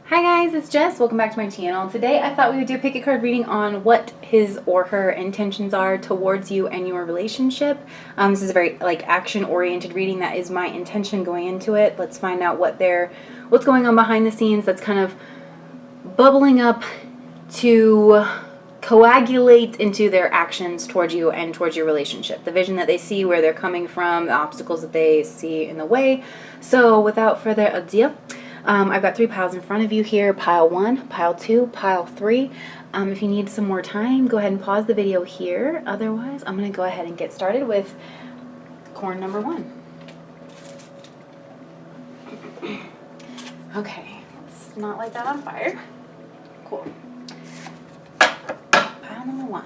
Hi guys, it's Jess. Welcome back to my channel. Today I thought we would do a pick a card reading on what his or her intentions are towards you and your relationship. This is a very action-oriented reading. That is my intention going into it. Let's find out what's going on behind the scenes that's kind of bubbling up to coagulate into their actions towards you and towards your relationship. The vision that they see, where they're coming from, the obstacles that they see in the way. So without further ado, I've got 3 piles in front of you here. Pile 1, pile 2, pile 3. If you need some more time, go ahead and pause the video here. Otherwise, I'm going to go ahead and get started with corn number 1. Okay, let's not light that on fire. Cool. Pile number 1.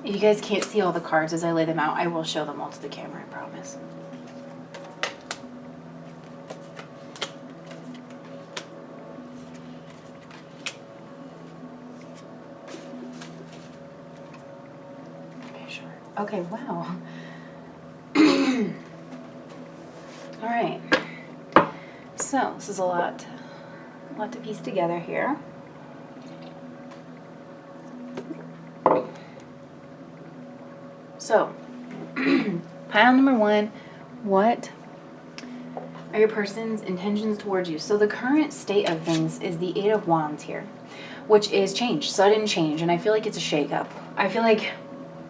If you guys can't see all the cards as I lay them out, I will show them all to the camera, I promise. Okay, sure. Okay, wow. All right. So, this is a lot to piece together here. So, pile number 1, what are your person's intentions towards you? So the current state of things is the 8 of Wands here, which is change, sudden change, and I feel like it's a shakeup. I feel like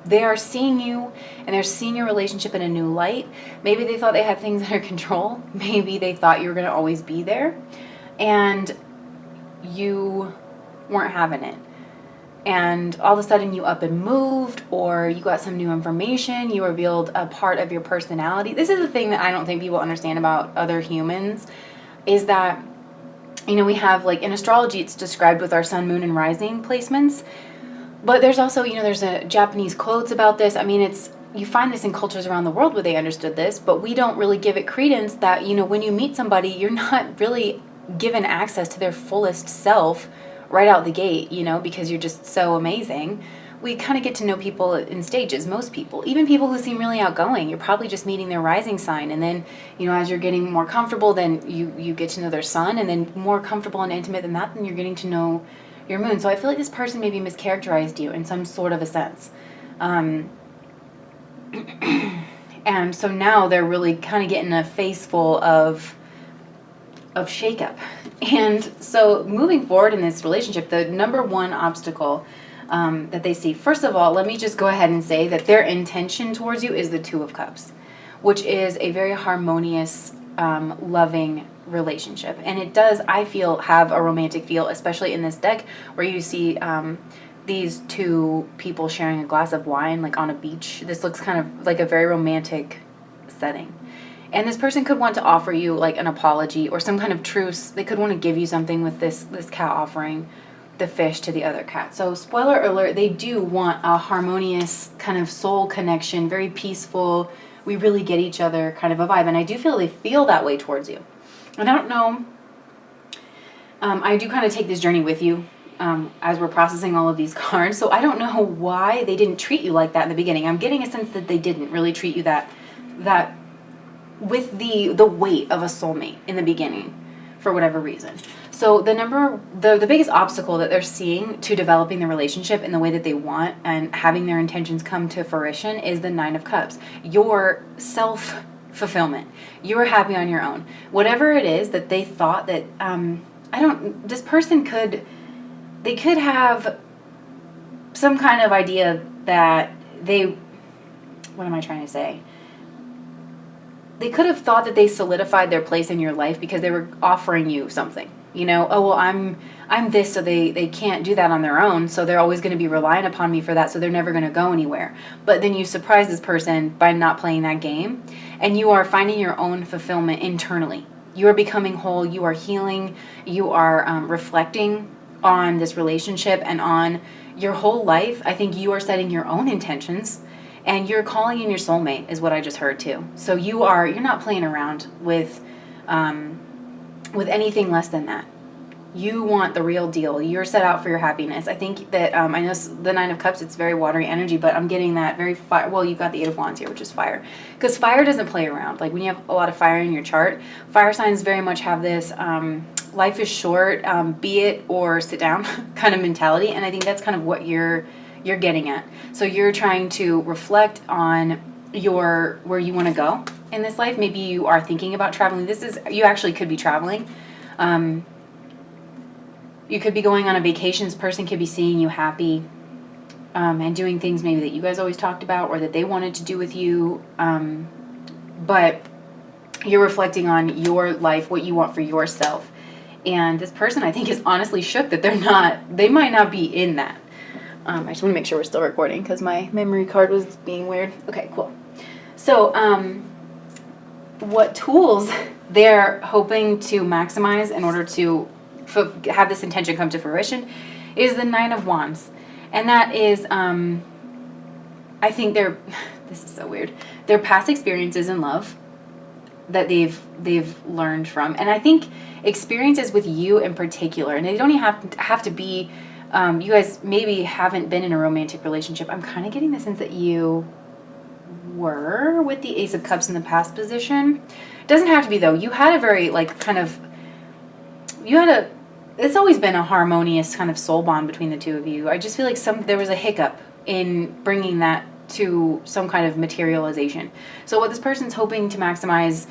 they are seeing you and they're seeing your relationship in a new light. Maybe they thought they had things under control. Maybe they thought you were going to always be there, and you weren't having it. And all of a sudden you up and moved, or you got some new information, you revealed a part of your personality. This is the thing that I don't think people understand about other humans, is that, you know, we have, like, in astrology it's described with our sun, moon, and rising placements, but there's also, you know, there's a Japanese quotes about this. I mean, you find this in cultures around the world where they understood this, but we don't really give it credence that, you know, when you meet somebody, you're not really given access to their fullest self right out the gate, you know, because you're just so amazing. We kind of get to know people in stages, most people. Even people who seem really outgoing, you're probably just meeting their rising sign, and then, you know, as you're getting more comfortable, then you get to know their sun, and then more comfortable and intimate than that, then you're getting to know your moon. So I feel like this person maybe mischaracterized you in some sort of a sense. And so now they're really kind of getting a face full of shakeup. And so moving forward in this relationship, the number 1 obstacle that they see, first of all, let me just go ahead and say that their intention towards you is the 2 of Cups, which is a very harmonious, loving relationship. And it does, I feel, have a romantic feel, especially in this deck where you see these 2 people sharing a glass of wine, like on a beach. This looks kind of like a very romantic setting. And this person could want to offer you like an apology or some kind of truce. They could want to give you something with this cat offering the fish to the other cat. So spoiler alert, they do want a harmonious kind of soul connection, very peaceful, we really get each other kind of a vibe. And I do feel they feel that way towards you. And I don't know, I do kind of take this journey with you as we're processing all of these cards. So I don't know why they didn't treat you like that in the beginning. I'm getting a sense that they didn't really treat you that with the weight of a soulmate in the beginning, for whatever reason. So the biggest obstacle that they're seeing to developing the relationship in the way that they want and having their intentions come to fruition is the 9 of Cups. Your self-fulfillment. You're happy on your own. Whatever it is that they thought that, this person could have some kind of idea that what am I trying to say? They could have thought that they solidified their place in your life because they were offering you something. You know, oh, well, I'm this, so they can't do that on their own, so they're always going to be relying upon me for that, so they're never going to go anywhere. But then you surprise this person by not playing that game, and you are finding your own fulfillment internally. You are becoming whole, you are healing, you are reflecting on this relationship and on your whole life. I think you are setting your own intentions, and you're calling in your soulmate, is what I just heard too. So you're not playing around with anything less than that. You want the real deal. You're set out for your happiness. I think that, I know the Nine of Cups, it's very watery energy, but I'm getting that very fire. Well, you've got the Eight of Wands here, which is fire. Because fire doesn't play around. Like when you have a lot of fire in your chart, fire signs very much have this life is short, be it or sit down kind of mentality. And I think that's kind of what you're getting at. So you're trying to reflect on where you want to go in this life. Maybe you are thinking about traveling. You actually could be traveling. You could be going on a vacation. This person could be seeing you happy and doing things maybe that you guys always talked about or that they wanted to do with you. But you're reflecting on your life, what you want for yourself. And this person, I think, is honestly shook that they might not be in that. I just want to make sure we're still recording because my memory card was being weird. Okay, cool. So what tools they're hoping to maximize in order to have this intention come to fruition is the Nine of Wands. And that is, I think this is so weird, their past experiences in love that they've learned from. And I think experiences with you in particular, and they don't even have to be, you guys maybe haven't been in a romantic relationship. I'm kind of getting the sense that you were with the Ace of Cups in the past position. Doesn't have to be though. You had a very it's always been a harmonious kind of soul bond between the two of you. I just feel like there was a hiccup in bringing that to some kind of materialization. So what this person's hoping to maximize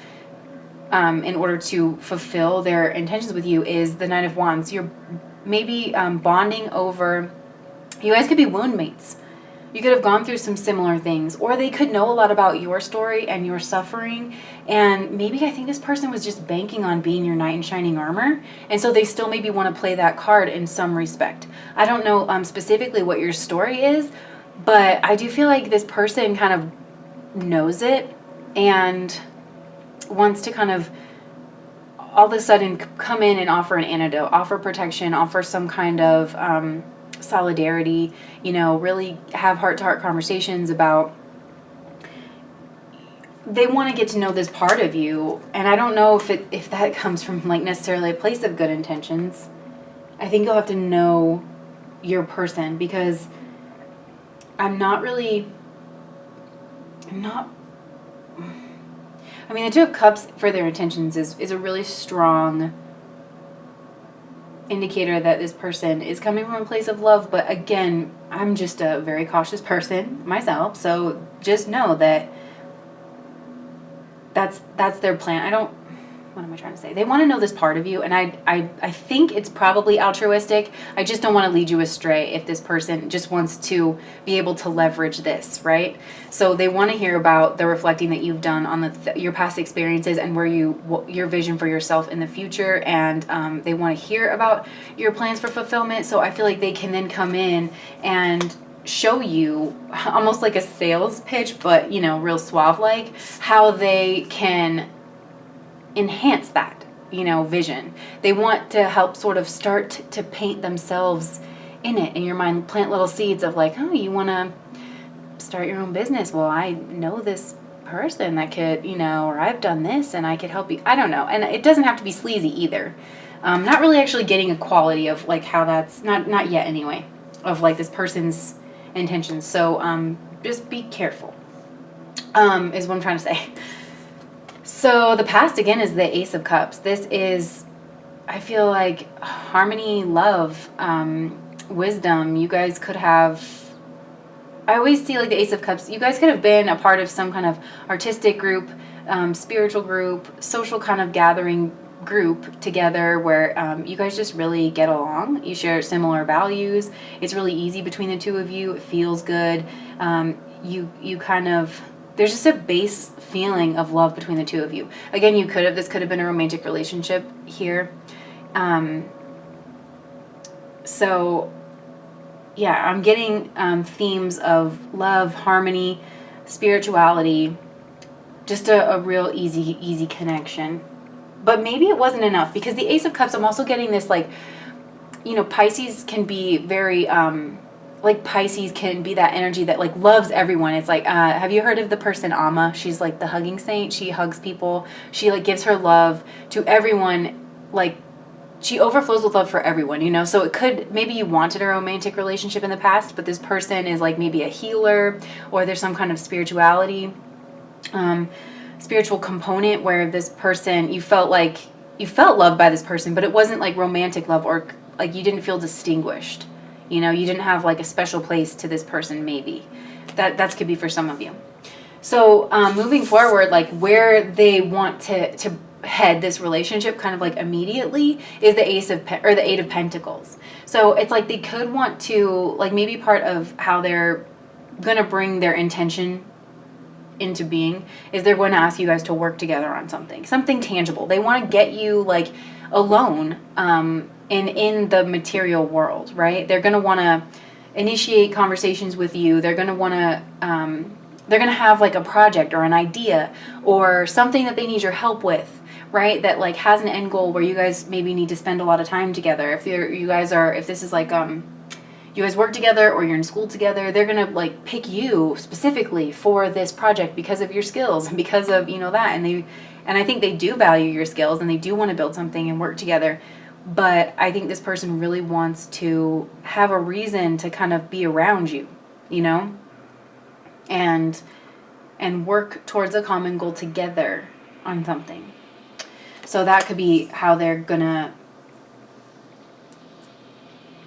in order to fulfill their intentions with you is the Nine of Wands. You're maybe bonding over, you guys could be wound mates. You could have gone through some similar things, or they could know a lot about your story and your suffering. And maybe I think this person was just banking on being your knight in shining armor. And so they still maybe want to play that card in some respect. I don't know specifically what your story is, but I do feel like this person kind of knows it and wants to kind of all of a sudden come in and offer an antidote, offer protection, offer some kind of solidarity, really have heart-to-heart conversations about, they want to get to know this part of you. And I don't know if that comes from necessarily a place of good intentions. I think you'll have to know your person, because I mean, the Two of Cups for their intentions is a really strong indicator that this person is coming from a place of love. But again, I'm just a very cautious person myself, so just know that that's their plan. What am I trying to say? They want to know this part of you, and I think it's probably altruistic. I just don't want to lead you astray if this person just wants to be able to leverage this, right? So they want to hear about the reflecting that you've done on your past experiences and your vision for yourself in the future, and they want to hear about your plans for fulfillment. So I feel like they can then come in and show you almost like a sales pitch, but real suave, like how they can enhance that vision. They want to help sort of start to paint themselves in it in your mind, plant little seeds of like, oh, you want to start your own business, well, I know this person that could, or I've done this and I could help you. I don't know. And it doesn't have to be sleazy either. Not really actually getting a quality of like how that's not yet anyway, of like this person's intentions. So just be careful is what I'm trying to say. So the past, again, is the Ace of Cups. This is, I feel like, harmony, love, wisdom. You guys could have, I always see like the Ace of Cups, you guys could have been a part of some kind of artistic group, spiritual group, social kind of gathering group together where you guys just really get along. You share similar values. It's really easy between the two of you. It feels good. You kind of, there's just a base feeling of love between the two of you. Again, this could have been a romantic relationship here. So yeah, I'm getting themes of love, harmony, spirituality, just a real easy connection. But maybe it wasn't enough, because the Ace of Cups, I'm also getting this, like, Pisces can be very, like, Pisces can be that energy that, like, loves everyone. It's like, have you heard of the person Amma? She's like the hugging saint. She hugs people. She, like, gives her love to everyone. Like, she overflows with love for everyone. So it could, maybe you wanted a romantic relationship in the past, but this person is, like, maybe a healer, or there's some kind of spirituality, spiritual component where this person, you felt loved by this person, but it wasn't like romantic love, or like you didn't feel distinguished. You didn't have, like, a special place to this person. Maybe that could be for some of you. So moving forward, like, where they want to head this relationship kind of like immediately is the Eight of Pentacles. So it's like they could want to, like, maybe part of how they're gonna bring their intention into being is they're going to ask you guys to work together on something tangible. They want to get you, like, alone in the material world, right? They're going to want to initiate conversations with you. They're going to want to they're going to have, like, a project or an idea or something that they need your help with, right? That, like, has an end goal where you guys maybe need to spend a lot of time together. If this is like you guys work together or you're in school together, they're going to, like, pick you specifically for this project because of your skills and because of, that. And I think they do value your skills and they do want to build something and work together. But I think this person really wants to have a reason to kind of be around you, and work towards a common goal together on something. So that could be how they're going to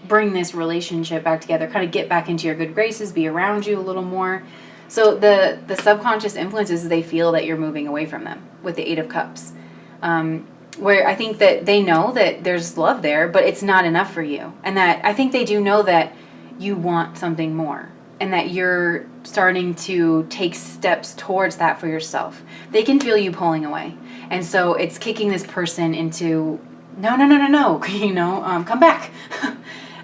bring this relationship back together, kind of get back into your good graces, be around you a little more. So the subconscious influences, they feel that you're moving away from them with the Eight of Cups, where I think that they know that there's love there, but it's not enough for you. And that I think they do know that you want something more and that you're starting to take steps towards that for yourself. They can feel you pulling away. And so it's kicking this person into, no, come back.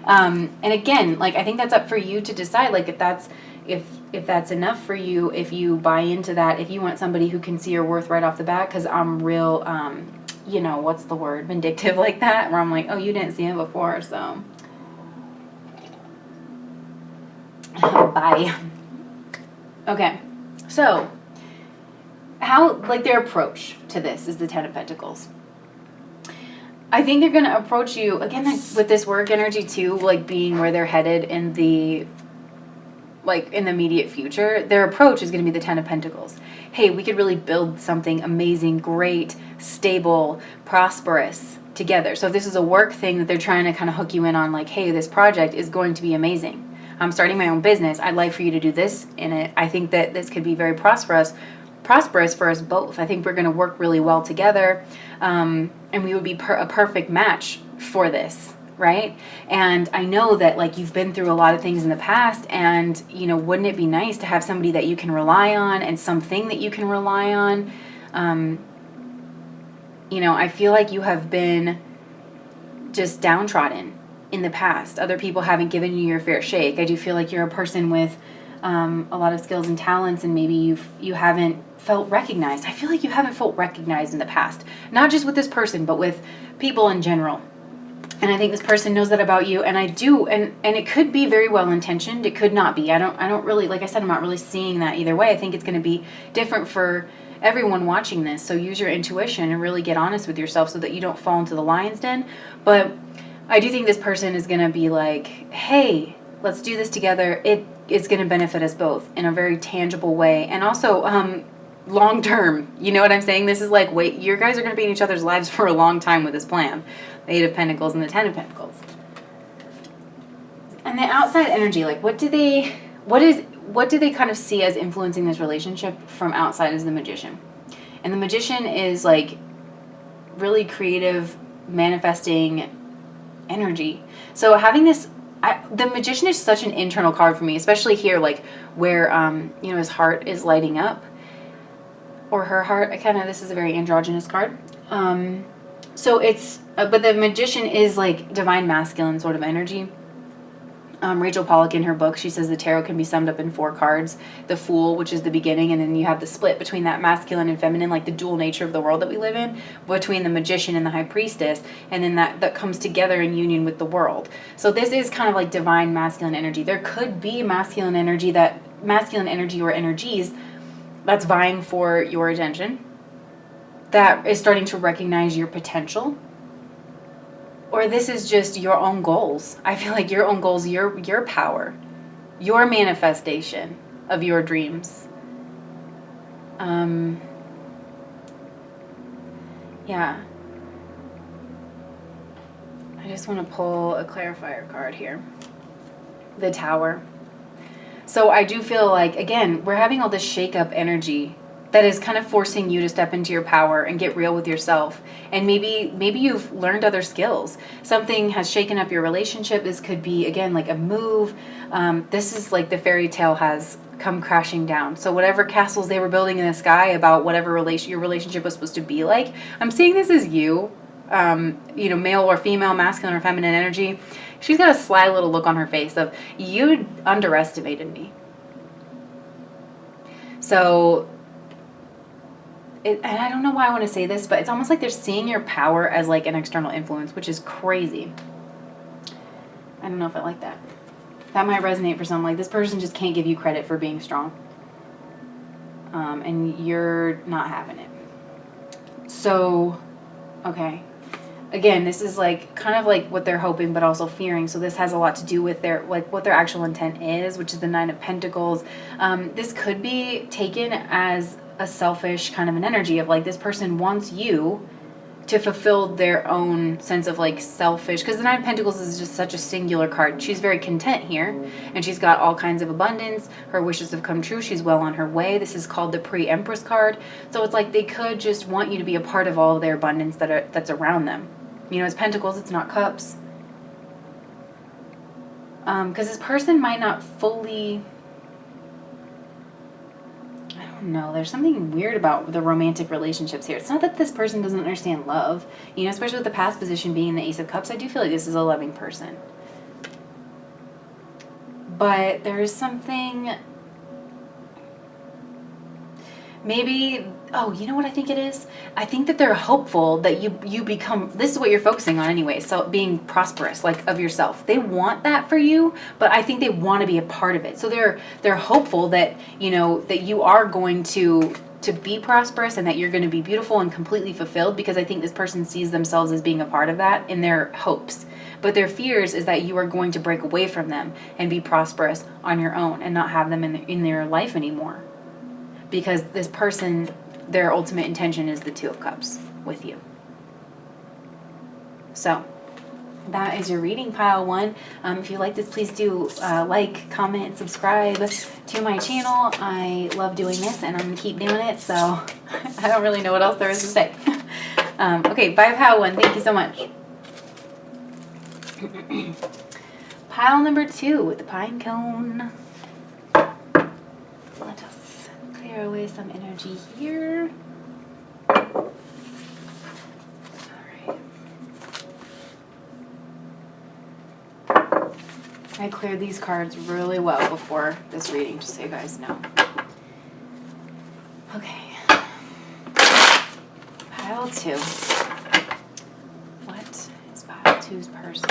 And again, like, I think that's up for you to decide, like, if that's enough for you, if you buy into that, if you want somebody who can see your worth right off the bat, because I'm real, what's the word, vindictive like that, where I'm like, oh, you didn't see him before, so bye. Okay, so how, like, their approach to this is the Ten of Pentacles. I think they're going to approach you, again, like, with this work energy too, like, being where they're headed in the immediate future. Their approach is going to be the Ten of Pentacles. Hey, we could really build something amazing, great, stable, prosperous together. So if this is a work thing that they're trying to kind of hook you in on, like, hey, this project is going to be amazing. I'm starting my own business. I'd like for you to do this in it. I think that this could be very prosperous for us both. I think we're going to work really well together. And we would be a perfect match for this, right? And I know that, like, you've been through a lot of things in the past, and, wouldn't it be nice to have somebody that you can rely on and something that you can rely on? I feel like you have been just downtrodden in the past. Other people haven't given you your fair shake. I do feel like you're a person with a lot of skills and talents, and maybe you haven't felt recognized. I feel like you haven't felt recognized in the past, not just with this person, but with people in general. And I think this person knows that about you, and I do, and it could be very well intentioned. It could not be. I don't really, like I said, I'm not really seeing that either way. I think it's going to be different for everyone watching this. So use your intuition and really get honest with yourself so that you don't fall into the lion's den. But I do think this person is going to be like, hey, let's do this together. It is going to benefit us both in a very tangible way. And also, long term, you know what I'm saying? This is like, wait, you guys are going to be in each other's lives for a long time with this plan. The Eight of Pentacles and the Ten of Pentacles. And the outside energy, like, what do they kind of see as influencing this relationship from outside as the Magician? And the Magician is, like, really creative, manifesting energy. So having this, the Magician is such an internal card for me, especially here, like, where, his heart is lighting up. Or her heart. This is a very androgynous card. So it's, but the magician is like divine masculine sort of energy. Rachel Pollack in her book, she says the tarot can be summed up in 4 cards. The Fool, which is the beginning, and then you have the split between that masculine and feminine, like the dual nature of the world that we live in, between the magician and the high priestess, and then that comes together in union with the world. So this is kind of like divine masculine energy. There could be masculine energy or energies that's vying for your attention, that is starting to recognize your potential. Or this is just your own goals. I feel like your own goals, your power, your manifestation of your dreams. Yeah. I just want to pull a clarifier card here. The Tower. So I do feel like, again, we're having all this shake-up energy that is kind of forcing you to step into your power and get real with yourself. And maybe you've learned other skills. Something has shaken up your relationship. This could be, again, like a move. This is like the fairy tale has come crashing down. So whatever castles they were building in the sky about whatever your relationship was supposed to be like, I'm seeing this as you, male or female, masculine or feminine energy. She's got a sly little look on her face of, you underestimated me. So, and I don't know why I want to say this, but it's almost like they're seeing your power as like an external influence, which is crazy. I don't know if I like that. That might resonate for some. Like, this person just can't give you credit for being strong. And you're not having it. So, okay. Again, this is like kind of like what they're hoping, but also fearing. So this has a lot to do with their, like, what their actual intent is, which is the 9 of Pentacles. This could be taken as a selfish kind of an energy of like, this person wants you to fulfill their own sense of like selfish, because the 9 of Pentacles is just such a singular card. She's very content here, and she's got all kinds of abundance. Her wishes have come true. She's well on her way. This is called the Pre-Empress card. So it's like they could just want you to be a part of all of their abundance that's around them. You know, it's Pentacles, it's not Cups. Because this person might not fully, I don't know, there's something weird about the romantic relationships here. It's not that this person doesn't understand love, you know, especially with the past position being the Ace of Cups. I do feel like this is a loving person. But there is something, maybe, oh, you know what I think it is? I think that they're hopeful that you become, this is what you're focusing on anyway, so being prosperous, like, of yourself. They want that for you, but I think they want to be a part of it. So they're hopeful that, you know, that you are going to be prosperous and that you're going to be beautiful and completely fulfilled, because I think this person sees themselves as being a part of that in their hopes. But their fears is that you are going to break away from them and be prosperous on your own and not have them in their life anymore. Because this person, their ultimate intention is the 2 of Cups with you. So, that is your reading, pile 1. If you like this, please do like, comment, subscribe to my channel. I love doing this, and I'm going to keep doing it, so I don't really know what else there is to say. Okay, bye, pile 1. Thank you so much. Pile number 2 with the pine cone. Let us clear away some energy here. All right. I cleared these cards really well before this reading, just so you guys know. Okay. Pile 2. What is pile 2's person?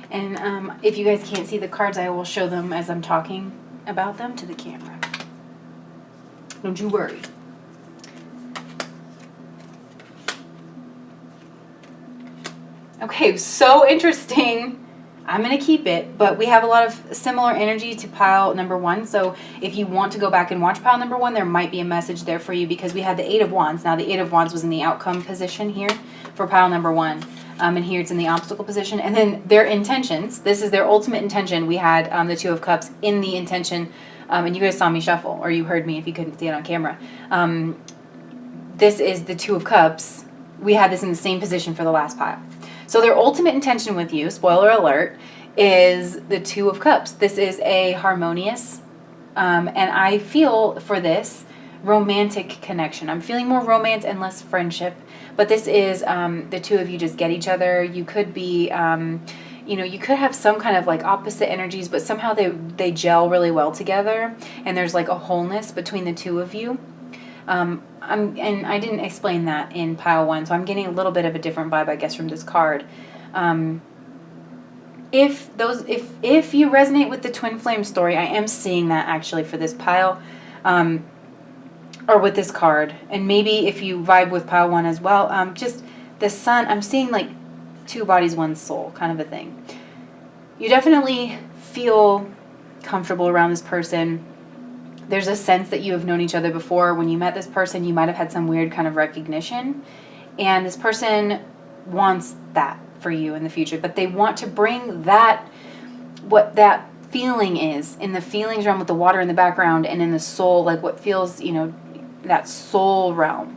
And if you guys can't see the cards, I will show them as I'm talking about them to the camera. Don't you worry. Okay, so interesting. I'm going to keep it, but we have a lot of similar energy to pile number 1. So if you want to go back and watch pile number 1, there might be a message there for you, because we had the 8 of Wands. Now the 8 of Wands was in the outcome position here for pile number 1. And here it's in the obstacle position. And then their intentions, this is their ultimate intention. We had the 2 of Cups in the intention, and you guys saw me shuffle, or you heard me if you couldn't see it on camera. This is the 2 of Cups. We had this in the same position for the last pile. So their ultimate intention with you, spoiler alert, is the 2 of Cups. This is a harmonious, and I feel for this romantic connection. I'm feeling more romance and less friendship, but this is the 2 of you just get each other. You could be, you could have some kind of like opposite energies, but somehow they gel really well together, and there's like a wholeness between the 2 of you. And I didn't explain that in pile 1, so I'm getting a little bit of a different vibe, I guess, from this card. If you resonate with the twin flame story, I am seeing that actually for this pile, or with this card, and maybe if you vibe with pile 1 as well, just the sun. I'm seeing like 2 bodies, 1 soul kind of a thing. You definitely feel comfortable around this person. There's a sense that you have known each other before. When you met this person, you might have had some weird kind of recognition. And this person wants that for you in the future. But they want to bring that, what that feeling is, in the feelings realm with the water in the background, and in the soul, like what feels, that soul realm.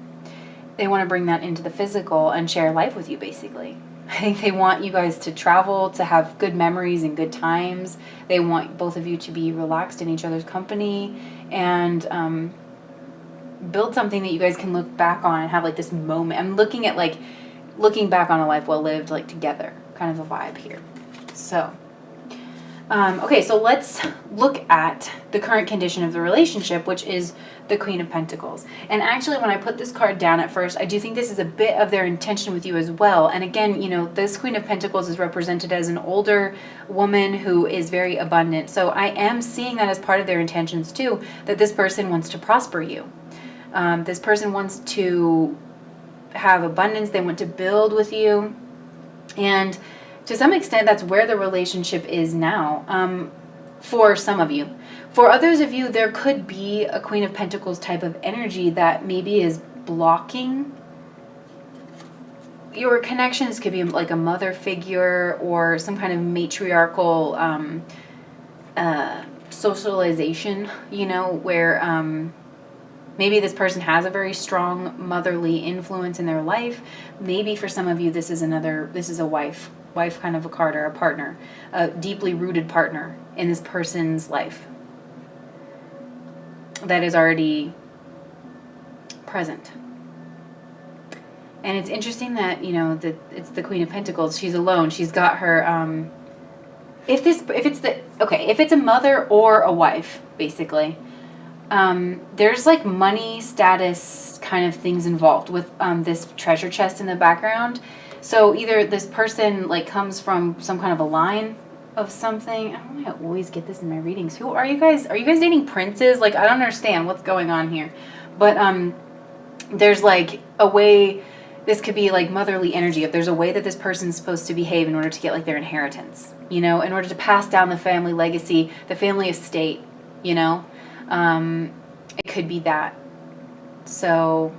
They want to bring that into the physical and share life with you, basically. I think they want you guys to travel, to have good memories and good times. They want both of you to be relaxed in each other's company, and build something that you guys can look back on and have like this moment. I'm looking at like looking back on a life well lived, like together, kind of a vibe here. So, okay, so let's look at the current condition of the relationship, which is the Queen of Pentacles. And actually, when I put this card down at first, I do think this is a bit of their intention with you as well. And again, this Queen of Pentacles is represented as an older woman who is very abundant. So I am seeing that as part of their intentions too, that this person wants to prosper you. This person wants to have abundance. They want to build with you. And to some extent, that's where the relationship is now, for some of you. For others of you, there could be a Queen of Pentacles type of energy that maybe is blocking your connections. Could be like a mother figure or some kind of matriarchal socialization, where maybe this person has a very strong motherly influence in their life. Maybe for some of you, this is a wife kind of a card, or a partner, a deeply rooted partner in this person's life that is already present. And it's interesting that, that it's the Queen of Pentacles. She's alone. She's got her, if it's a mother or a wife, basically, there's like money, status kind of things involved with this treasure chest in the background. So either this person like comes from some kind of a line of something. I don't know, I always get this in my readings. Who are you guys? Are you guys dating princes? Like, I don't understand what's going on here. But there's like a way, this could be like motherly energy. If there's a way that this person's supposed to behave in order to get like their inheritance, in order to pass down the family legacy, the family estate, it could be that. So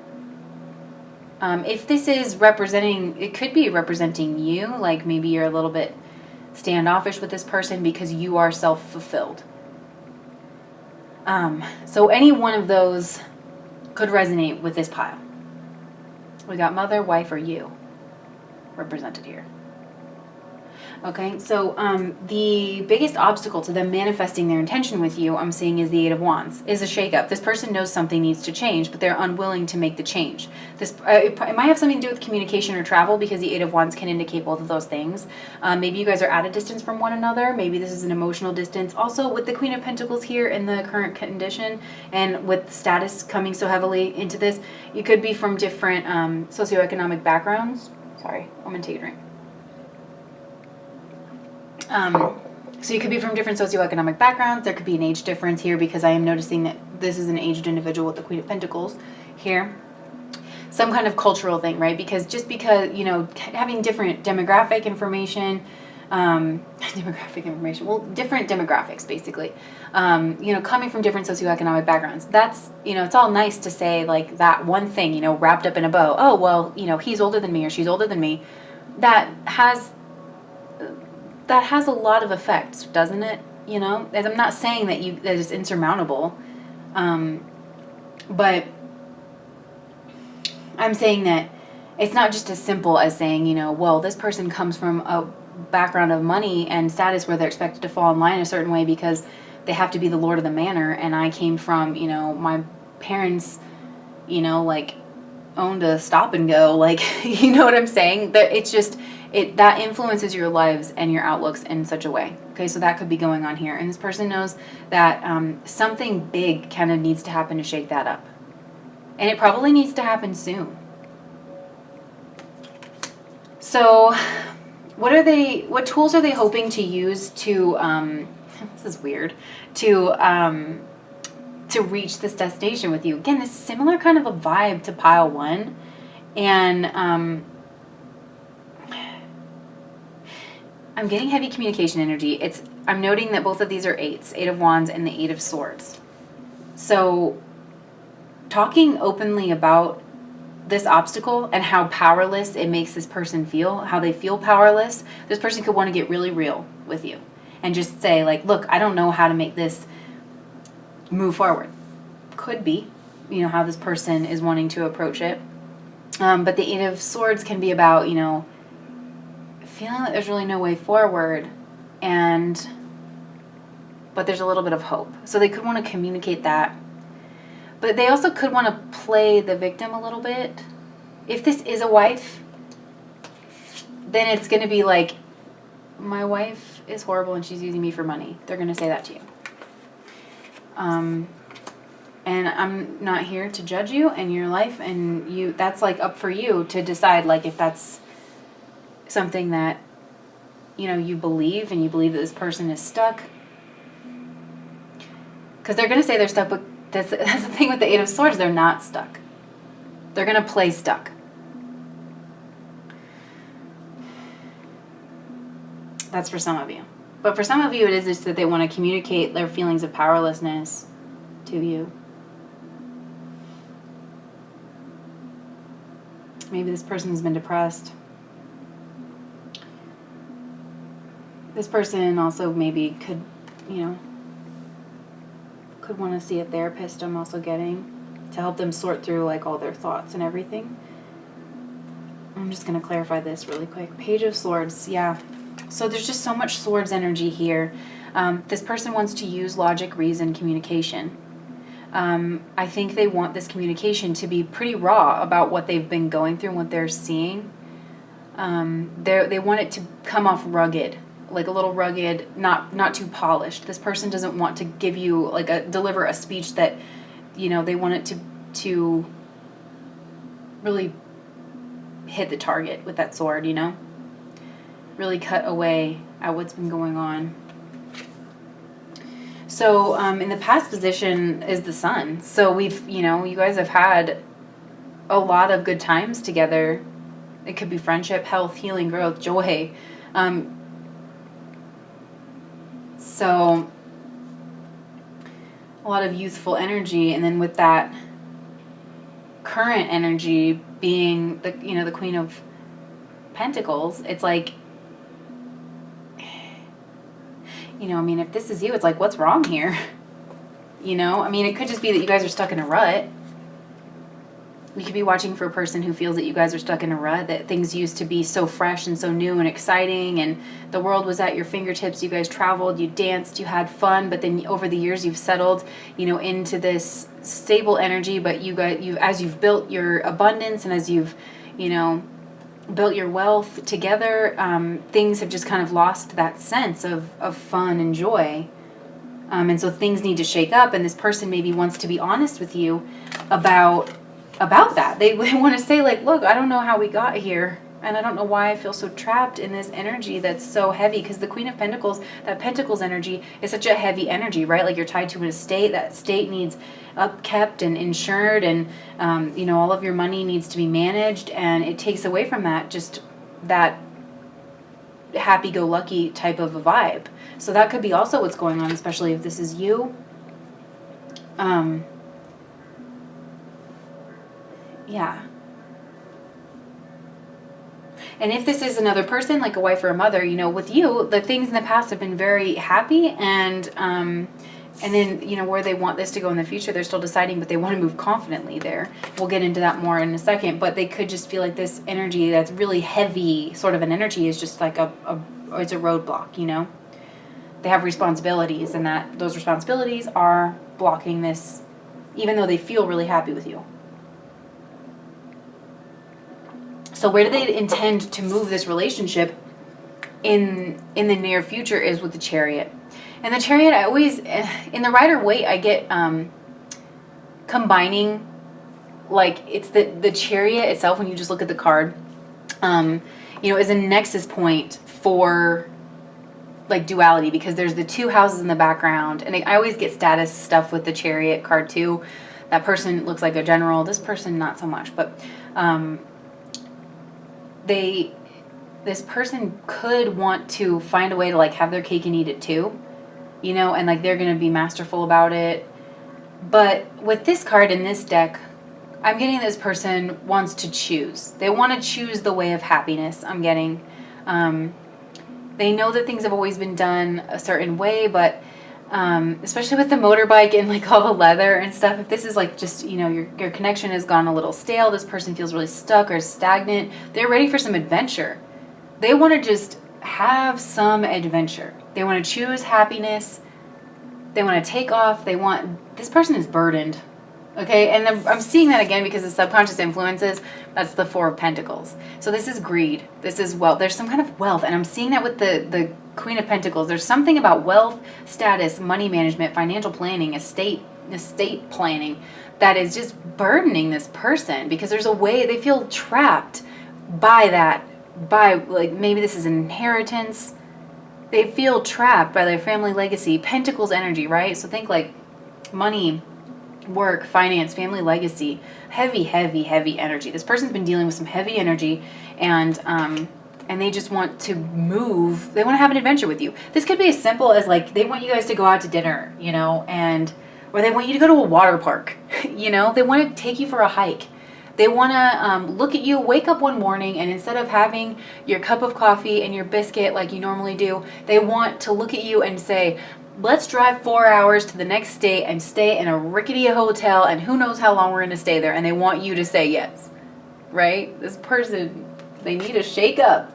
if this is representing, it could be representing you, like maybe you're a little bit standoffish with this person because you are self-fulfilled. So any one of those could resonate with this pile. We got mother, wife, or you represented here. Okay, so the biggest obstacle to them manifesting their intention with you, I'm seeing, is the Eight of Wands, is a shakeup. This person knows something needs to change, but they're unwilling to make the change. This it might have something to do with communication or travel, because the Eight of Wands can indicate both of those things. Maybe you guys are at a distance from one another. Maybe this is an emotional distance. Also, with the Queen of Pentacles here in the current condition, and with status coming so heavily into this, you could be from different socioeconomic backgrounds. Sorry, I'm going to take a drink. So you could be from different socioeconomic backgrounds. There could be an age difference here, because I am noticing that this is an aged individual with the Queen of Pentacles here. some kind of cultural thing, right? Because just because, you know, having different demographic information, well, different demographics, basically, you know, coming from different socioeconomic backgrounds, that's, you know, it's all nice to say, like, that one thing, you know, wrapped up in a bow. Oh, well, you know, he's older than me or she's older than me. That has a lot of effects, doesn't it? You know, and I'm not saying that it's insurmountable, but I'm saying that it's not just as simple as saying, you know, well, this person comes from a background of money and status where they're expected to fall in line a certain way because they have to be the lord of the manor, and I came from, you know, my parents, you know, like, owned a Stop and Go, like, you know what I'm saying? That it's just, that influences your lives and your outlooks in such a way. Okay, so that could be going on here, and this person knows that something big kind of needs to happen to shake that up, and it probably needs to happen soon. So what tools are they hoping to use to this is weird, to reach this destination with you? Again, this is similar kind of a vibe to pile 1, and I'm getting heavy communication energy. I'm noting that both of these are 8s, 8 of Wands and the 8 of Swords. So talking openly about this obstacle and how powerless it makes this person feel, how they feel powerless, this person could want to get really real with you and just say, like, look, I don't know how to make this move forward. Could be, you know, how this person is wanting to approach it. But the 8 of Swords can be about, you know, feeling like there's really no way forward, but there's a little bit of hope. So they could want to communicate that. But they also could want to play the victim a little bit. If this is a wife, then it's going to be like, my wife is horrible and she's using me for money. They're going to say that to you. And I'm not here to judge you and your life, and that's like up for you to decide, like, if that's something that, you know, you believe, and you believe that this person is stuck. Because they're going to say they're stuck, but that's the thing with the 8 of Swords, they're not stuck. They're going to play stuck. That's for some of you. But for some of you, it is just that they want to communicate their feelings of powerlessness to you. Maybe this person's been depressed. This person also maybe could, you know, could want to see a therapist, I'm also getting, to help them sort through, like, all their thoughts and everything. I'm just going to clarify this really quick. Page of Swords, yeah. So there's just so much Swords energy here. This person wants to use logic, reason, communication. I think they want this communication to be pretty raw about what they've been going through and what they're seeing. They want it to come off rugged, like a little rugged, not too polished. This person doesn't want to give you, like, deliver a speech that, you know, they want it to really hit the target with that sword, you know? Really cut away at what's been going on. So in the past position is the Sun. So we've, you know, you guys have had a lot of good times together. It could be friendship, health, healing, growth, joy. So a lot of youthful energy, and then with that current energy being the, you know, the Queen of Pentacles, it's like, you know, I mean, if this is you, it's like, what's wrong here? You know, I mean, it could just be that you guys are stuck in a rut. We could be watching for a person who feels that you guys are stuck in a rut, that things used to be so fresh and so new and exciting, and the world was at your fingertips. You guys traveled, you danced, you had fun, but then over the years you've settled, you know, into this stable energy. But as you've built your abundance, and as you've, you know, built your wealth together, things have just kind of lost that sense of fun and joy. And so things need to shake up, and this person maybe wants to be honest with you about that. They want to say, like, look, I don't know how we got here. And I don't know why I feel so trapped in this energy that's so heavy, because the Queen of Pentacles, that Pentacles energy is such a heavy energy, right? Like you're tied to an estate. That estate needs upkept and insured, and all of your money needs to be managed, and it takes away from that, just that happy-go-lucky type of a vibe. So that could be also what's going on, especially if this is you. Yeah. And if this is another person, like a wife or a mother, with you, the things in the past have been very happy, and then, where they want this to go in the future, they're still deciding, but they want to move confidently there. We'll get into that more in a second, but they could just feel like this energy that's really heavy, sort of an energy, is just like it's a roadblock, They have responsibilities, and those responsibilities are blocking this, even though they feel really happy with you. So where do they intend to move this relationship in the near future is with the Chariot. And the Chariot, I always, in the Rider-Waite, I get combining, like it's the Chariot itself, when you just look at the card, is a nexus point for like duality, because there's the two houses in the background, and I always get status stuff with the Chariot card too. That person looks like a general, this person not so much, but this person could want to find a way to like have their cake and eat it too, and like they're going to be masterful about it. But with this card in this deck, I'm getting this person wants to choose. They want to choose the way of happiness, I'm getting. They know that things have always been done a certain way, but especially with the motorbike and like all the leather and stuff, if this is like just, your connection has gone a little stale, this person feels really stuck or stagnant, they're ready for some adventure. They want to just have some adventure. They want to choose happiness. They want to take off. This person is burdened. Okay, and I'm seeing that again because the subconscious influences, that's the Four of Pentacles. So this is greed. This is wealth. There's some kind of wealth, and I'm seeing that with the Queen of Pentacles. There's something about wealth, status, money management, financial planning, estate planning that is just burdening this person, because there's a way they feel trapped by that, by like maybe this is an inheritance. They feel trapped by their family legacy. Pentacles energy, right? So think like money, work, finance, family legacy, heavy energy. This person's been dealing with some heavy energy, and they just want to move. They want to have an adventure with you. This could be as simple as like they want you guys to go out to dinner, or they want you to go to a water park. They want to take you for a hike. They want to look at you, wake up one morning, and instead of having your cup of coffee and your biscuit like you normally do, they want to look at you and say, let's drive 4 hours to the next state and stay in a rickety hotel, and who knows how long we're going to stay there, and they want you to say yes, right? This person, they need a shake up.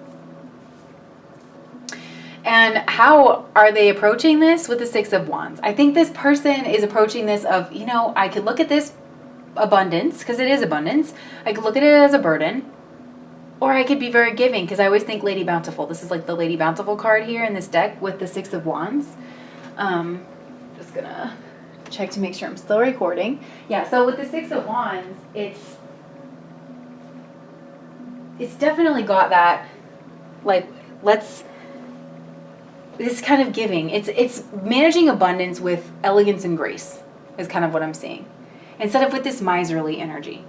And how are they approaching this? With the Six of Wands. I think this person is approaching this of, I could look at this abundance, because it is abundance. I could look at it as a burden, or I could be very giving, because I always think Lady Bountiful. This is like the Lady Bountiful card here in this deck with the Six of Wands. Just gonna check to make sure I'm still recording. Yeah, so with the Six of Wands, it's definitely got that, like, this kind of giving. It's managing abundance with elegance and grace is kind of what I'm seeing. Instead of with this miserly energy.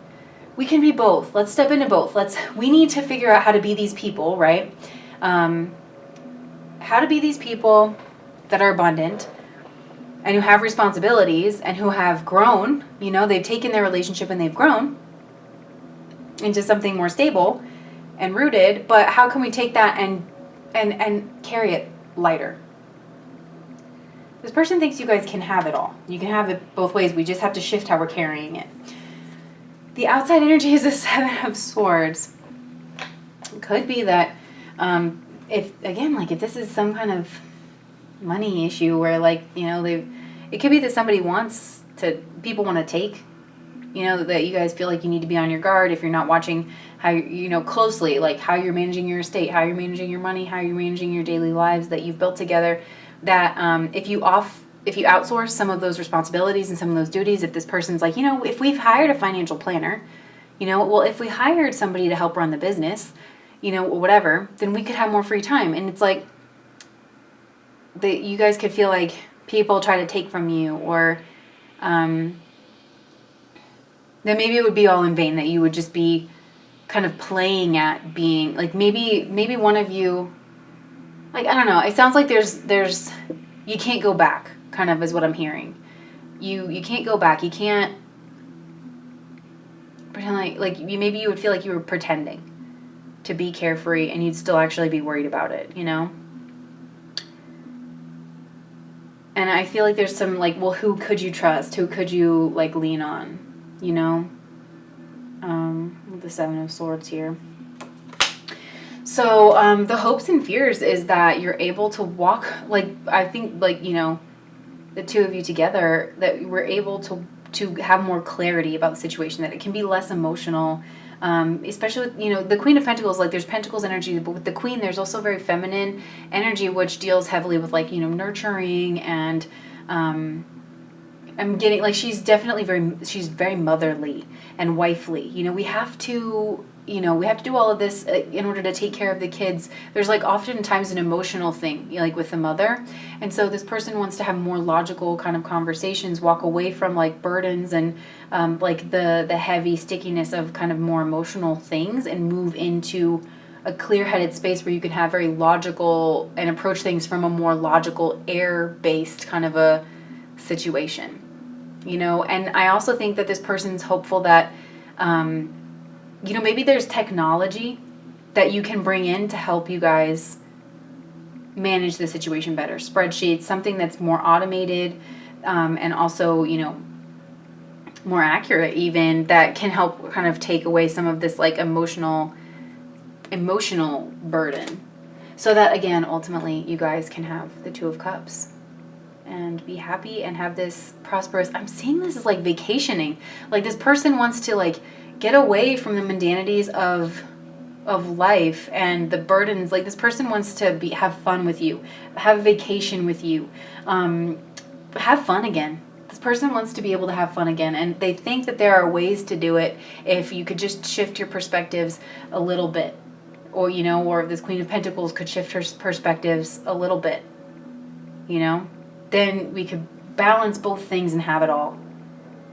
We can be both. Let's step into both. We need to figure out how to be these people, right? How to be these people that are abundant and who have responsibilities and who have grown. They've taken their relationship and they've grown into something more stable and rooted. But how can we take that and carry it lighter? This person thinks you guys can have it all. You can have it both ways. We just have to shift how we're carrying it. The outside energy is a Seven of Swords. It could be that if this is some kind of money issue where it could be that people want to take, that you guys feel like you need to be on your guard if you're not watching how, closely, like how you're managing your estate, how you're managing your money, how you're managing your daily lives that you've built together. That if you outsource some of those responsibilities and some of those duties, if this person's like, if we've hired a financial planner, if we hired somebody to help run the business, or whatever, then we could have more free time. And it's like that you guys could feel like people try to take from you, or then maybe it would be all in vain, that you would just be kind of playing at being like, maybe one of you, like, I don't know, it sounds like there's you can't go back, kind of is what I'm hearing. You can't go back. You can't pretend like maybe you would feel like you were pretending to be carefree, and you'd still actually be worried about it, And I feel like there's some, like, well, who could you trust? Who could you, like, lean on? With the Seven of Swords here. So, the hopes and fears is that you're able to walk, like, I think, like, the two of you together, that we're able to have more clarity about the situation, that it can be less emotional, especially with, the Queen of Pentacles, like, there's Pentacles energy, but with the Queen, there's also very feminine energy, which deals heavily with, like, nurturing, and I'm getting, like, she's very motherly and wifely. We have to do all of this in order to take care of the kids. There's, like, oftentimes an emotional thing, like, with the mother. And so this person wants to have more logical kind of conversations, walk away from, like, burdens and, like, the heavy stickiness of kind of more emotional things, and move into a clear-headed space where you can have very logical and approach things from a more logical, air-based kind of a situation. And I also think that this person's hopeful that, maybe there's technology that you can bring in to help you guys manage the situation better. Spreadsheets, something that's more automated, and also, more accurate even, that can help kind of take away some of this, like, emotional burden. So that, again, ultimately, you guys can have the Two of Cups and be happy and have this prosperous, I'm seeing this as, like, vacationing. Like, this person wants to, like, get away from the mundanities of life and the burdens. Like, this person wants to have fun with you, have a vacation with you, have fun again. This person wants to be able to have fun again, and they think that there are ways to do it if you could just shift your perspectives a little bit, or or this Queen of Pentacles could shift her perspectives a little bit, then we could balance both things and have it all.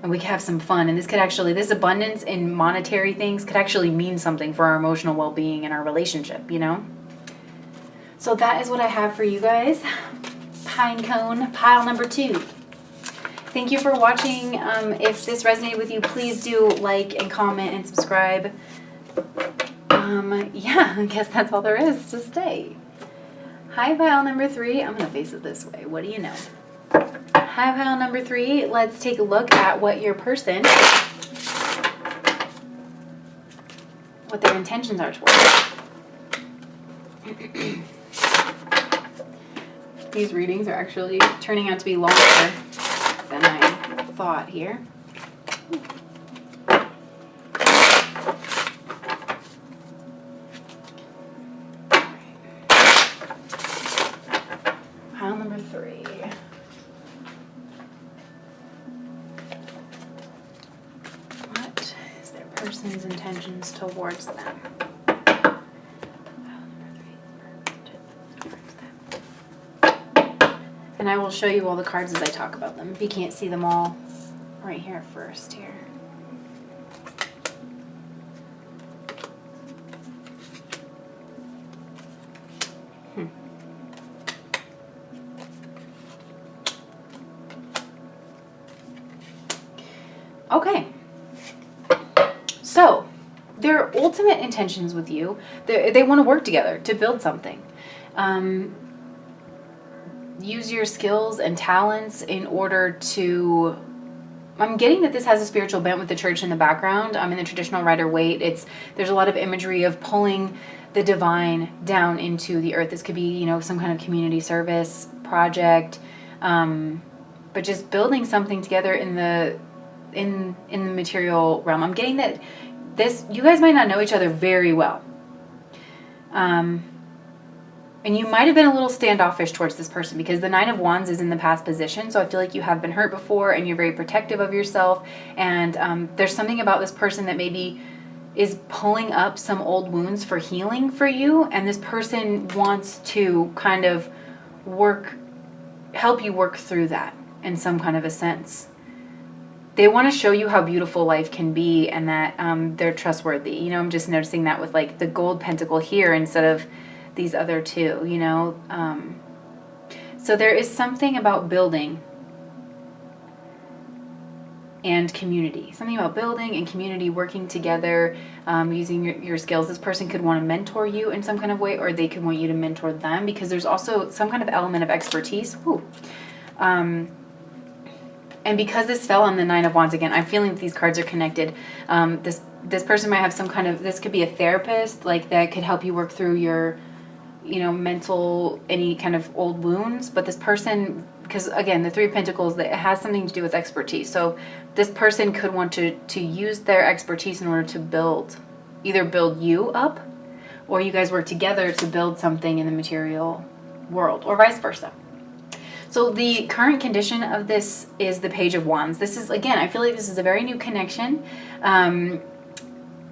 And we could have some fun. And this abundance in monetary things could actually mean something for our emotional well-being and our relationship, So that is what I have for you guys. Pine cone, pile number 2. Thank you for watching. If this resonated with you, please do like and comment and subscribe. Yeah, I guess that's all there is to say. Hi, pile number 3. I'm going to face it this way. What do you know? Hi, pile number 3. Let's take a look at what your person, what their intentions are towards. These readings are actually turning out to be longer than I thought here. Pile number 3. What is their person's intentions towards them? And I will show you all the cards as I talk about them, if you can't see them all right here first here. Okay, so their ultimate intentions with you, they want to work together to build something. Use your skills and talents in order to, I'm getting that this has a spiritual bent with the church in the background. I'm in the traditional Rider-Waite. There's a lot of imagery of pulling the divine down into the earth. This could be, some kind of community service project, but just building something together in the material realm. I'm getting that you guys might not know each other very well. And you might have been a little standoffish towards this person because the Nine of Wands is in the past position. So I feel like you have been hurt before and you're very protective of yourself. And there's something about this person that maybe is pulling up some old wounds for healing for you, and this person wants to kind of help you work through that in some kind of a sense. They want to show you how beautiful life can be, and that they're trustworthy. You know, I'm just noticing that with like the gold pentacle here instead of these other two, you know. So there is something about building and community. Something about building and community, working together, using your skills. This person could want to mentor you in some kind of way, or they could want you to mentor them, because there's also some kind of element of expertise. And because this fell on the Nine of Wands again, I'm feeling that these cards are connected. This person might have some kind of, this could be a therapist, like that could help you work through your, you know, mental, any kind of old wounds. But this person, because again, the Three of Pentacles, that it has something to do with expertise. So this person could want to use their expertise in order to either build you up, or you guys work together to build something in the material world, or vice versa. So the current condition of this is the Page of Wands. This is, again, I feel like this is a very new connection.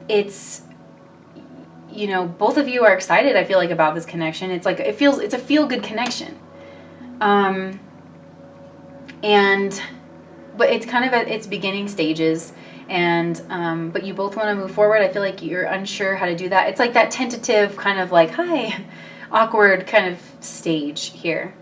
It's, you know, both of you are excited, I feel like, about this connection. It's like, it's a feel-good connection. But it's kind of at its beginning stages, and but you both want to move forward. I feel like you're unsure how to do that. It's like that tentative kind of like, hi, awkward kind of stage here.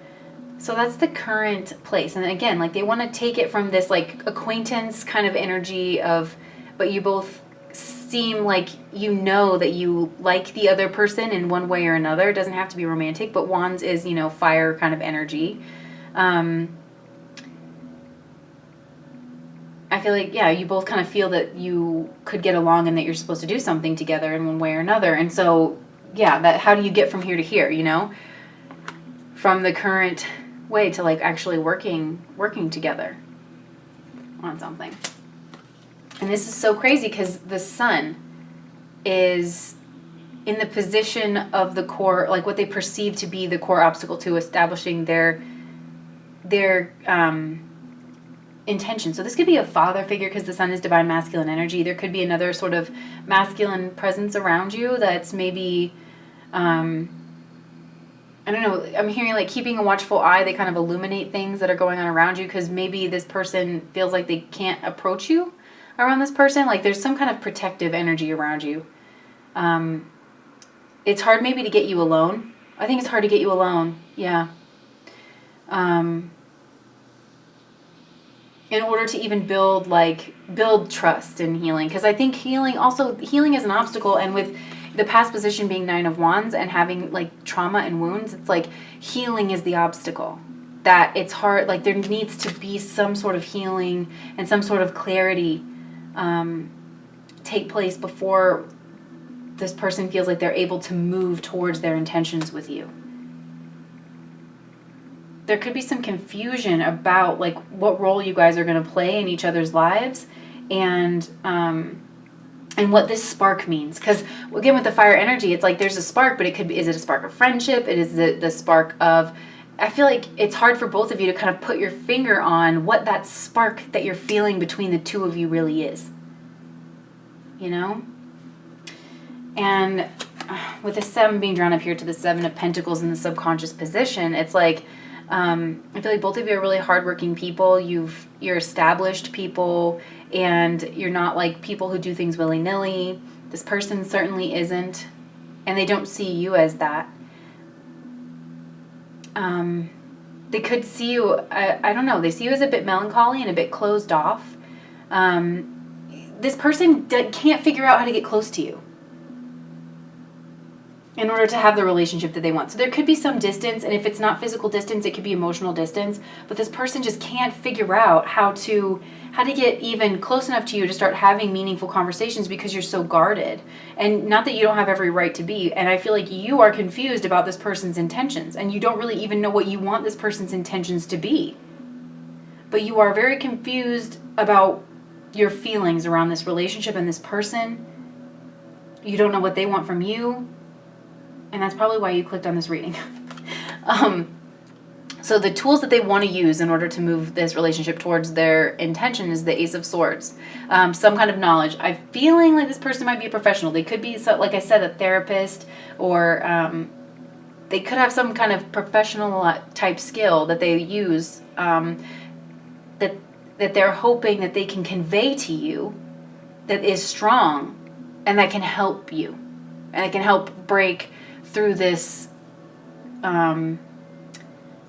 So that's the current place. And again, like, they want to take it from this like acquaintance kind of energy of, but you both seem like you know that you like the other person in one way or another. It doesn't have to be romantic, but Wands is, you know, fire kind of energy. I feel like, yeah, you both kind of feel that you could get along and that you're supposed to do something together in one way or another. And so, yeah, that, how do you get from here to here, you know? From the current way to like actually working together on something. And this is so crazy because the Sun is in the position of the core, like what they perceive to be the core obstacle to establishing their intention. So this could be a father figure, because the Sun is divine masculine energy. There could be another sort of masculine presence around you that's maybe I don't know, I'm hearing like keeping a watchful eye. They kind of illuminate things that are going on around you, because maybe this person feels like they can't approach you around this person. Like there's some kind of protective energy around you. It's hard maybe to get you alone. I think it's hard to get you alone. Yeah. In order to even build trust and healing. Because I think healing is an obstacle, and with the past position being Nine of Wands and having like trauma and wounds, it's like healing is the obstacle. That it's hard, like there needs to be some sort of healing and some sort of clarity take place before this person feels like they're able to move towards their intentions with you. There could be some confusion about like what role you guys are going to play in each other's lives, and what this spark means. Because again, with the fire energy, it's like there's a spark, but it could be, is it a spark of friendship? It is the spark of, I feel like it's hard for both of you to kind of put your finger on what that spark that you're feeling between the two of you really is. You know? And with the 7 being drawn up here to the 7 of Pentacles in the subconscious position, it's like, I feel like both of you are really hardworking people. You're established people, and you're not like people who do things willy-nilly. This person certainly isn't, and they don't see you as that. They could see you, I don't know, they see you as a bit melancholy and a bit closed off. This person can't figure out how to get close to you in order to have the relationship that they want. So there could be some distance, and if it's not physical distance, it could be emotional distance, but this person just can't figure out how to get even close enough to you to start having meaningful conversations, because you're so guarded. And not that you don't have every right to be, and I feel like you are confused about this person's intentions, and you don't really even know what you want this person's intentions to be. But you are very confused about your feelings around this relationship and this person. You don't know what they want from so that's probably why you clicked on this reading. So So the tools that they want to use in order to move this relationship towards their intention is the Ace of Swords. Some kind of knowledge. I'm feeling like this person might be a professional. They could be, so, like I said, a therapist, or they could have some kind of professional type skill that they use, that they're hoping that they can convey to you, that is strong and that can help you, and it can help break through this,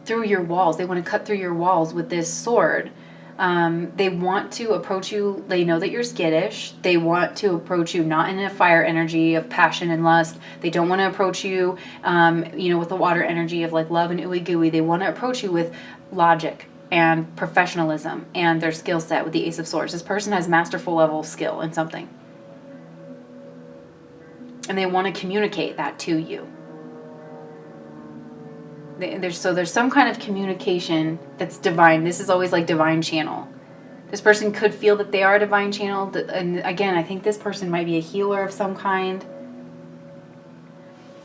through your walls. They want to cut through your walls with this sword. They want to approach you. They know that you're skittish. They want to approach you not in a fire energy of passion and lust. They don't want to approach you, with the water energy of like love and ooey gooey. They want to approach you with logic and professionalism and their skill set with the Ace of Swords. This person has masterful level skill in something, and they want to communicate that to you. There's some kind of communication that's divine. This is always like divine channel. This person could feel that they are a divine channel. And again, I think this person might be a healer of some kind.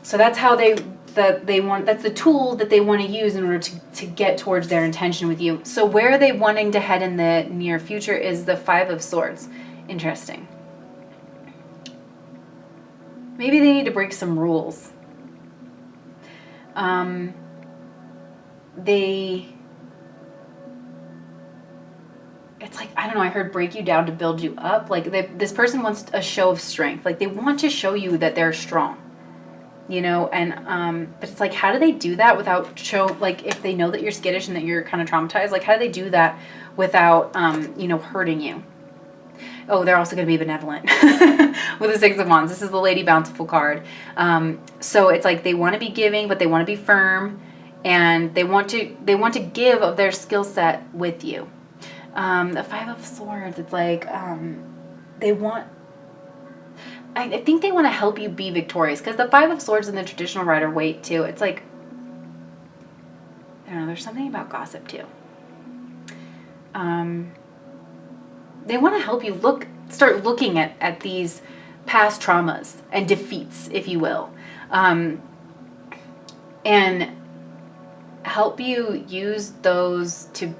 So that's how that's the tool that they want to use in order to get towards their intention with you. So where are they wanting to head in the near future is the Five of Swords. Interesting. Maybe they need to break some rules. It's like, I don't know, I heard break you down to build you up. Like this person wants a show of strength. Like they want to show you that they're strong, and, but it's like, how do they do that without like, if they know that you're skittish and that you're kind of traumatized, like how do they do that without, hurting you? Oh, they're also going to be benevolent with the Six of Wands. This is the Lady Bountiful card. So it's like they want to be giving, but they want to be firm. And they want to give of their skill set with you. The Five of Swords, it's like I think they want to help you be victorious, because the Five of Swords in the traditional Rider-Waite too, it's like, I don't know, there's something about gossip too. They want to help you start looking at these past traumas and defeats, if you will, and help you use those to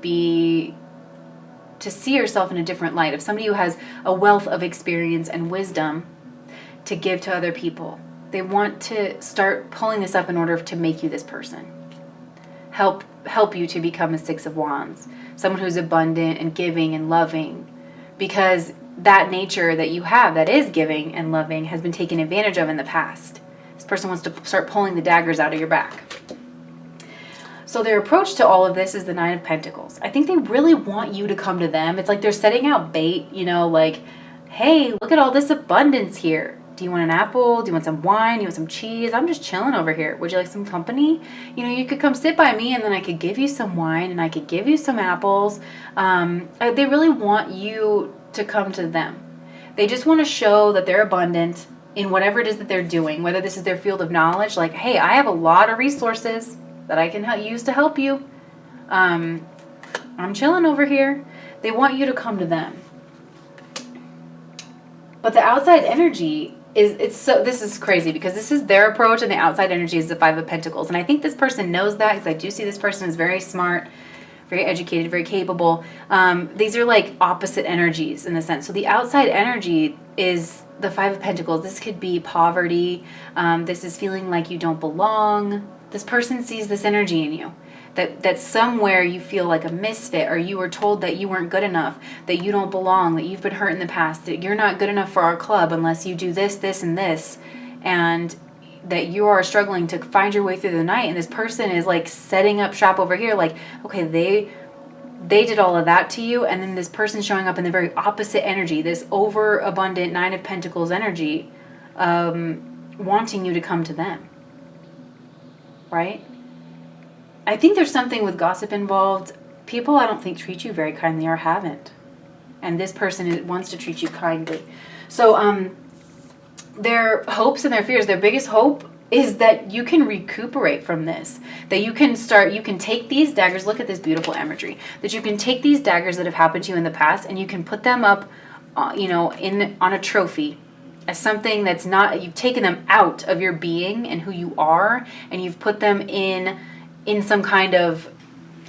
see yourself in a different light, of somebody who has a wealth of experience and wisdom to give to other people. They want to start pulling this up in order to make you this person. Help you to become a Six of Wands, someone who's abundant and giving and loving, because that nature that you have that is giving and loving has been taken advantage of in the past. This person wants to start pulling the daggers out of your back. So their approach to all of this is the Nine of Pentacles. I think they really want you to come to them. It's like they're setting out bait, like, hey, look at all this abundance here. Do you want an apple? Do you want some wine? Do you want some cheese? I'm just chilling over here. Would you like some company? You could come sit by me and then I could give you some wine and I could give you some apples. They really want you to come to them. They just want to show that they're abundant in whatever it is that they're doing, whether this is their field of knowledge, like, hey, I have a lot of resources that I can use to help you. I'm chilling over here. They want you to come to them. But the outside energy this is crazy, because this is their approach and the outside energy is the Five of Pentacles. And I think this person knows that, because I do see this person is very smart, very educated, very capable. These are like opposite energies in a sense. So the outside energy is the Five of Pentacles. This could be poverty. This is feeling like you don't belong. This person sees this energy in you, that somewhere you feel like a misfit, or you were told that you weren't good enough, that you don't belong, that you've been hurt in the past, that you're not good enough for our club unless you do this, this, and this, and that you are struggling to find your way through the night. And this person is like setting up shop over here, like, okay, they did all of that to you, and then this person showing up in the very opposite energy, this overabundant Nine of Pentacles energy, wanting you to come to them. Right? I think there's something with gossip involved. People, I don't think, treat you very kindly or haven't. And this person wants to treat you kindly. So their hopes and their fears, their biggest hope is that you can recuperate from this. That you can take these daggers, look at this beautiful imagery, that you can take these daggers that have happened to you in the past and you can put them up, on a trophy, as something that's not, you've taken them out of your being and who you are, and you've put them in some kind of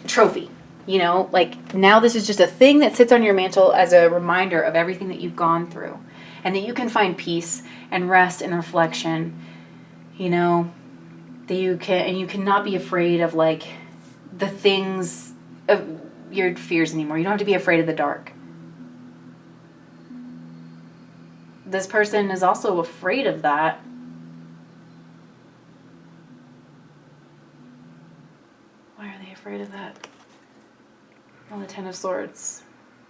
trophy. You know, like now this is just a thing that sits on your mantle as a reminder of everything that you've gone through, and that you can find peace and rest and reflection, you know, that you cannot be afraid of like the things of your fears anymore. You don't have to be afraid of the dark. This person is also afraid of that. Why are they afraid of that? Oh, the Ten of Swords.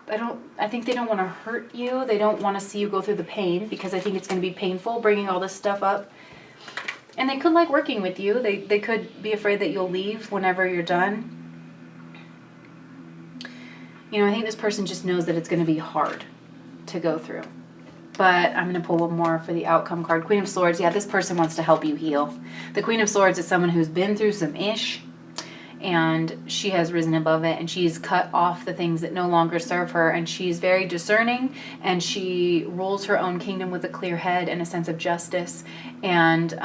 I think they don't want to hurt you. They don't want to see you go through the pain, because I think it's going to be painful bringing all this stuff up. And they could like working with you. They could be afraid that you'll leave whenever you're done. You know, I think this person just knows that it's going to be hard to go through. But I'm going to pull one more for the outcome card. Queen of Swords. Yeah, this person wants to help you heal. The Queen of Swords is someone who's been through some ish, and she has risen above it, and she's cut off the things that no longer serve her, and she's very discerning, and she rules her own kingdom with a clear head and a sense of justice, and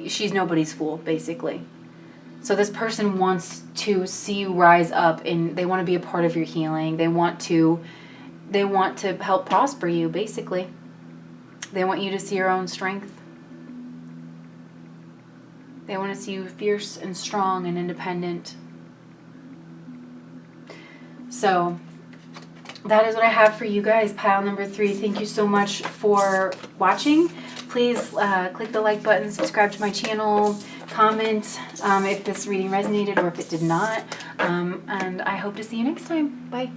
she's nobody's fool, basically. So this person wants to see you rise up, and they want to be a part of your healing. They want to help prosper you, basically. They want you to see your own strength. They want to see you fierce and strong and independent. So that is what I have for you guys, pile number 3. Thank you so much for watching. Please click the like button, subscribe to my channel, comment if this reading resonated or if it did not. And I hope to see you next time. Bye.